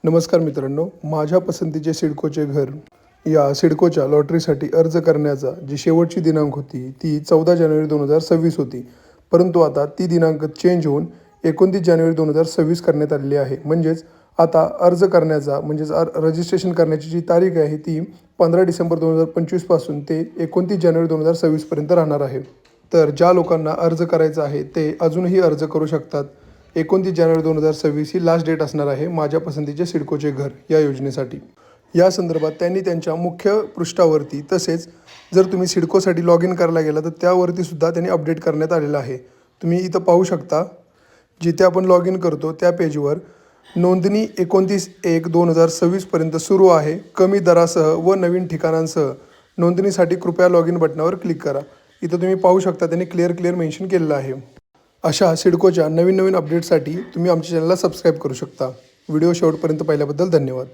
नमस्कार मित्रांनो, माझ्या पसंतीचे सिडकोचे घर या सिडकोच्या लॉटरीसाठी अर्ज करण्याचा जी शेवटची दिनांक होती ती 14 जानेवारी 2026 होती. परंतु आता ती दिनांक चेंज होऊन 29 जानेवारी 2026 करण्यात आलेली आहे. म्हणजेच आता अर्ज करण्याचा रजिस्ट्रेशन करण्याची जी तारीख आहे ती 15 डिसेंबर 2025 पासून ते 29 जानेवारी 2026 पर्यंत राहणार आहे. तर ज्या लोकांना अर्ज करायचा आहे ते अजूनही अर्ज करू शकतात. 29 जानेवारी 2026 ही लास्ट डेट असणार आहे माझ्या पसंतीचे सिडकोचे घर या योजनेसाठी. या संदर्भात त्यांनी त्यांच्या मुख्य पृष्ठावरती तसेच जर तुम्ही सिडकोसाठी लॉग इन करायला गेला तर त्यावरती सुद्धा त्यांनी अपडेट करण्यात आलेलं आहे. तुम्ही इथं पाहू शकता, जिथे आपण लॉग इन करतो त्या पेजवर नोंदणी 29/1/2026 पर्यंत सुरू आहे. कमी दरासह व नवीन ठिकाणांसह नोंदणीसाठी कृपया लॉग इन बटनावर क्लिक करा. इथं तुम्ही पाहू शकता त्यांनी क्लिअर मेन्शन केलेलं आहे. अशा सिडकोच्या नवीन अपडेटसाठी तुम्ही आमच्या चॅनलला सबस्क्राईब करू शकता. व्हिडिओ शेवटपर्यंत पाहिल्याबद्दल धन्यवाद.